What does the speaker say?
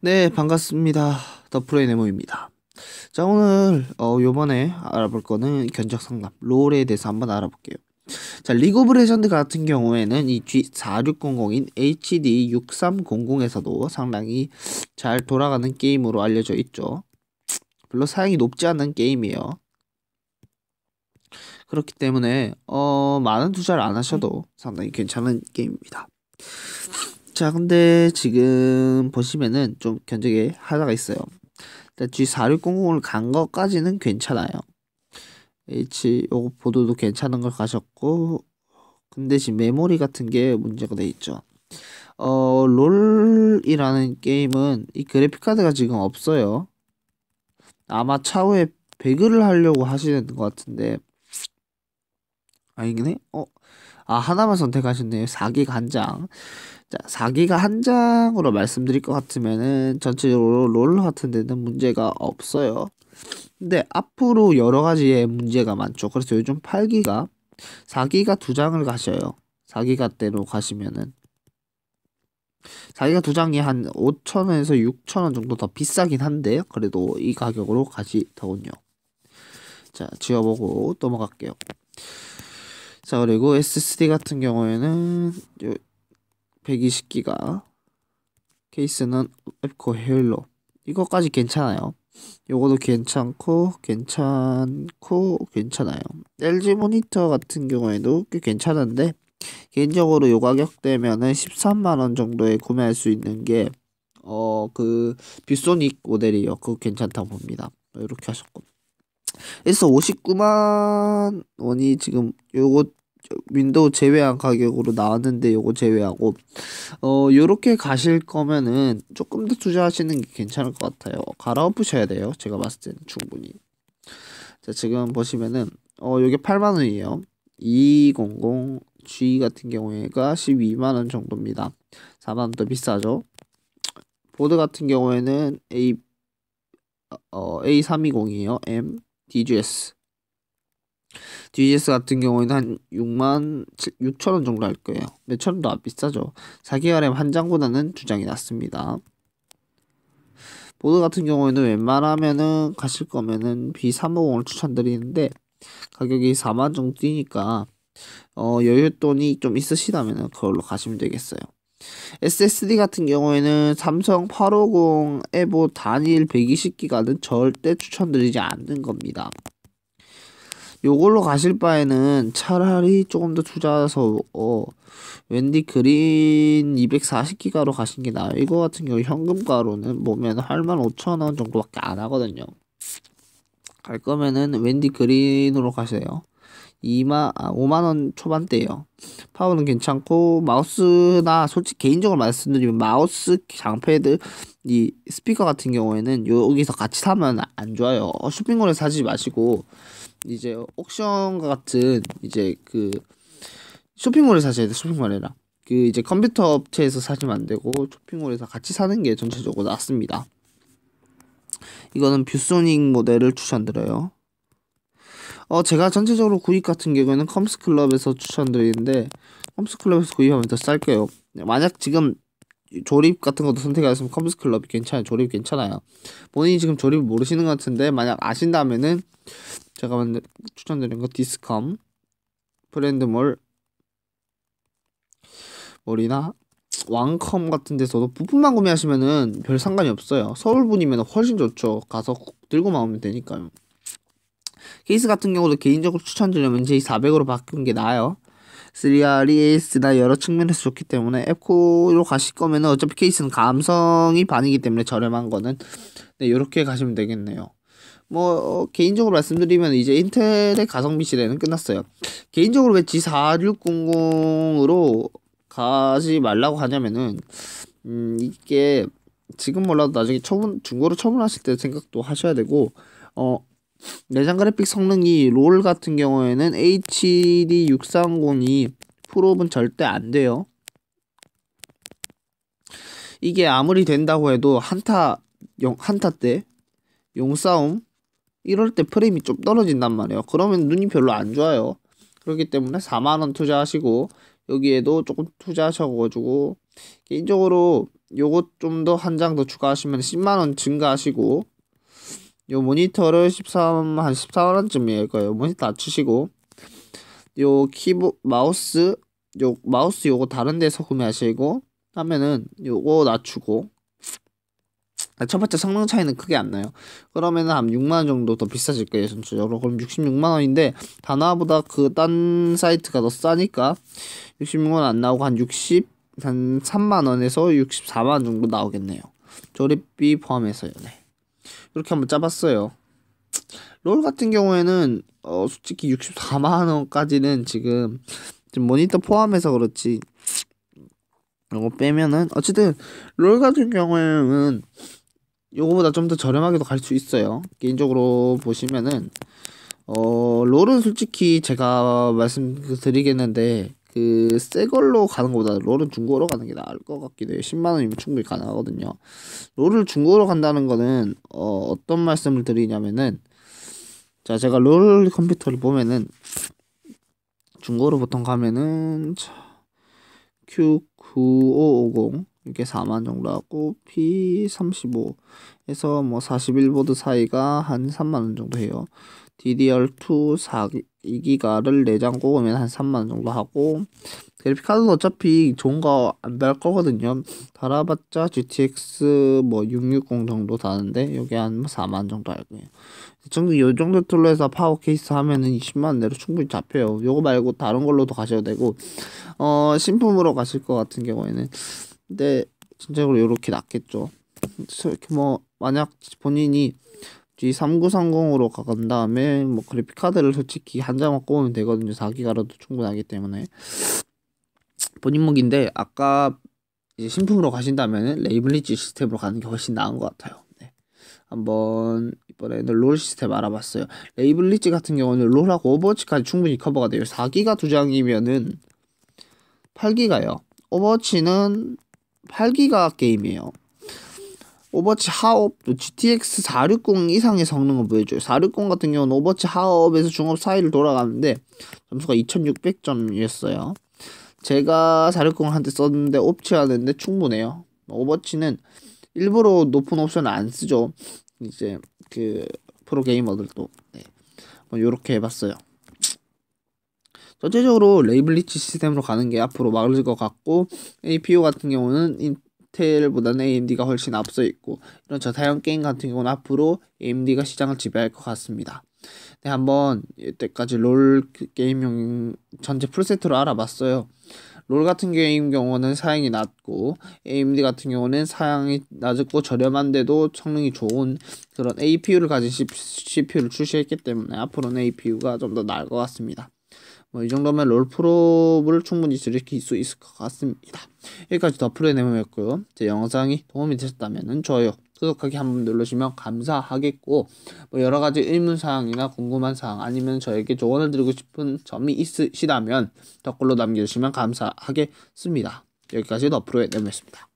네, 반갑습니다. 더프로의 네모입니다. 자, 오늘 요번에 알아볼 거는 견적 상담 롤에 대해서 한번 알아볼게요. 자, 리그 오브 레전드 같은 경우에는 이 G4600인 HD6300에서도 상당히 잘 돌아가는 게임으로 알려져 있죠. 별로 사양이 높지 않은 게임이에요. 그렇기 때문에 많은 투자를 안 하셔도 상당히 괜찮은 게임입니다. 자, 근데 지금 보시면은 좀 견적에 하나가 있어요. 일단 G4600을 간 것까지는 괜찮아요. 요거 보드도 괜찮은 걸 가셨고, 근데 지금 메모리 같은 게 문제가 돼 있죠. 롤이라는 게임은 이 그래픽 카드가 지금 없어요. 아마 차후에 배그를 하려고 하시는 것 같은데, 아니네? 하나만 선택하셨네요. 4기가 한 장. 자, 4기가 한 장으로 말씀드릴 것 같으면은 전체적으로 롤 같은 데는 문제가 없어요. 근데 앞으로 여러 가지의 문제가 많죠. 그래서 요즘 8기가 4기가 두 장을 가셔요. 4기가대로 가시면은 4기가 두 장이 한 5,000원에서 6,000원 정도 더 비싸긴 한데 그래도 이 가격으로 가시더군요. 자, 지워보고 넘어갈게요. 자, 그리고 SSD 같은 경우에는 120기가 케이스는 앱코 헤일로 이거까지 괜찮아요. 요거도 괜찮아요. LG 모니터 같은 경우에도 꽤 괜찮은데 개인적으로 요 가격대면은 13만원 정도에 구매할 수 있는 게 그 뷰소닉 모델이요. 그거 괜찮다고 봅니다. 이렇게 하셨고 그래서 59만 원이 지금 요거 윈도우 제외한 가격으로 나왔는데 요거 제외하고 요렇게 가실 거면은 조금 더 투자하시는 게 괜찮을 것 같아요. 갈아엎으셔야 돼요. 제가 봤을 때는 충분히. 자, 지금 보시면은 요게 8만 원이에요. 200G 같은 경우에가 12만 원 정도입니다. 4만 원 더 비싸죠. 보드 같은 경우에는 A320이에요. M DGS. DGS 같은 경우에는 한 6천 원 정도 할 거예요. 몇천 원도 안 비싸죠. 4기가 램 한 장보다는 두 장이 낫습니다. 보드 같은 경우에는 웬만하면은 가실 거면은 B350을 추천드리는데 가격이 4만 정도 뛰니까 여윳돈이 좀 있으시다면 그걸로 가시면 되겠어요. SSD 같은 경우에는 삼성 850 에보 단일 120기가는 절대 추천드리지 않는 겁니다. 요걸로 가실 바에는 차라리 조금 더 투자해서 웬디 그린 240기가로 가신 게 나아요. 이거 같은 경우 현금가로는 보면 85,000원 정도밖에 안 하거든요. 갈 거면은 웬디 그린으로 가세요. 5만원 초반대에요. 파워는 괜찮고 마우스나 솔직히 개인적으로 말씀드리면 마우스 장패드 이 스피커 같은 경우에는 여기서 같이 사면 안 좋아요. 쇼핑몰에 사지 마시고 이제 옥션과 같은 이제 그 쇼핑몰에 사셔야 돼. 쇼핑몰에라 그 이제 컴퓨터 업체에서 사시면 안 되고 쇼핑몰에서 같이 사는 게 전체적으로 낫습니다. 이거는 뷰소닉 모델을 추천드려요. 제가 전체적으로 구입 같은 경우에는 컴스클럽에서 추천드리는데 컴스클럽에서 구입하면 더 쌀게요. 만약 지금 조립 같은 것도 선택하셨으면 컴스클럽이 괜찮아요. 조립 괜찮아요. 본인이 지금 조립 모르시는 것 같은데 만약 아신다면은 제가 추천드리는 거 디스컴 브랜드몰 몰이나 왕컴 같은 데서도 부품만 구매하시면은 별 상관이 없어요. 서울분이면 훨씬 좋죠. 가서 들고만 오면 되니까요. 케이스 같은 경우도 개인적으로 추천드리면 J400으로 바꾼 게 나아요. 3R, EAS나 여러 측면에서 좋기 때문에 에코로 가실 거면은 어차피 케이스는 감성이 반이기 때문에 저렴한 거는 네, 요렇게 가시면 되겠네요. 개인적으로 말씀드리면 이제 인텔의 가성비 시대는 끝났어요. 개인적으로 왜 G4600으로 가지 말라고 하냐면은 이게 지금 몰라도 나중에 중고로 처분하실 때 생각도 하셔야 되고 내장 그래픽 성능이 롤 같은 경우에는 HD 630이 풀업은 절대 안 돼요. 이게 아무리 된다고 해도 한타 때 용싸움 이럴 때 프레임이 좀 떨어진단 말이에요. 그러면 눈이 별로 안 좋아요. 그렇기 때문에 4만원 투자하시고 여기에도 조금 투자하셔가지고 개인적으로 요거 좀 더 한 장 더 추가하시면 10만원 증가하시고, 요 모니터를 한 14만원쯤일 거예요. 모니터 낮추시고, 요 마우스 요거 다른 데서 구매하시고 하면은 요거 낮추고, 첫 번째 성능 차이는 크게 안 나요. 그러면은 한 6만원 정도 더 비싸질 거예요, 전체적으로. 그럼 66만원인데, 다나보다 그 딴 사이트가 더 싸니까, 66만원 안 나오고 한 3만원에서 64만원 정도 나오겠네요. 조립비 포함해서요, 네. 이렇게 한번 짜봤어요. 롤 같은 경우에는, 솔직히 64만원까지는 지금 모니터 포함해서 그렇지, 이거 빼면은, 어쨌든, 롤 같은 경우에는, 요거보다 좀 더 저렴하게도 갈 수 있어요. 개인적으로 보시면은 롤은 솔직히 제가 말씀드리겠는데 그 새 걸로 가는 것보다 롤은 중고로 가는 게 나을 것 같기도 해요. 10만원이면 충분히 가능하거든요. 롤을 중고로 간다는 거는 어떤 말씀을 드리냐면은, 자, 제가 롤 컴퓨터를 보면은 중고로 보통 가면은 Q9550 이게 4만 정도 하고, P35에서 뭐 41보드 사이가 한 3만원 정도 해요. DDR2 2기가를 4장 꼽으면 한 3만원 정도 하고, 그래픽카드는 어차피 좋은 거 안 달 거거든요. 달아봤자 GTX 뭐 660 정도 다는데, 여기 한 4만원 정도 할 거예요. 요 정도 툴로 해서 파워 케이스 하면은 20만원 내로 충분히 잡혀요. 요거 말고 다른 걸로도 가셔도 되고, 신품으로 가실 것 같은 경우에는, 근데 진짜로 이렇게 낫겠죠. 이렇게 뭐 만약 본인이 G3930으로 간 다음에 뭐 그래픽 카드를 솔직히 한 장만 꼽으면 되거든요. 4기가라도 충분하기 때문에. 본인 목인데, 아까 이제 신품으로 가신다면은 레이블리지 시스템으로 가는 게 훨씬 나은 것 같아요. 네. 한번 이번에는 롤 시스템 알아봤어요. 레이블리지 같은 경우는 롤하고 오버워치까지 충분히 커버가 돼요. 4기가 2장이면은 8기가요. 오버워치는 8기가 게임이에요. 오버워치 하업도 GTX 460 이상의 성능을 보여줘요. 460 같은 경우는 오버워치 하업에서 중업 사이를 돌아가는데 점수가 2600점이었어요. 제가 460을 한테 썼는데 옵치하는데 충분해요. 오버워치는 일부러 높은 옵션을 안 쓰죠. 이제 그 프로게이머들도. 네. 뭐 요렇게 해봤어요. 전체적으로 레이블리치 시스템으로 가는 게 앞으로 맞을 것 같고, APU 같은 경우는 인텔보다는 AMD가 훨씬 앞서 있고, 이런 저타형 게임 같은 경우는 앞으로 AMD가 시장을 지배할 것 같습니다. 네, 한번 이때까지 롤 게임용 전체 풀세트로 알아봤어요. 롤 같은 게임 경우는 사양이 낮고, AMD 같은 경우는 사양이 낮고 저렴한데도 성능이 좋은 그런 APU를 가진 CPU를 출시했기 때문에 앞으로는 APU가 좀 더 나을 것 같습니다. 뭐 이 정도면 롤 프로를 충분히 즐길 수 있을 것 같습니다. 여기까지 더 프로의 내용이었고요. 제 영상이 도움이 되셨다면 좋아요, 구독하기 한번 눌러주시면 감사하겠고, 뭐 여러가지 의문사항이나 궁금한 사항 아니면 저에게 조언을 드리고 싶은 점이 있으시다면 댓글로 남겨주시면 감사하겠습니다. 여기까지 더 프로의 내용이었습니다.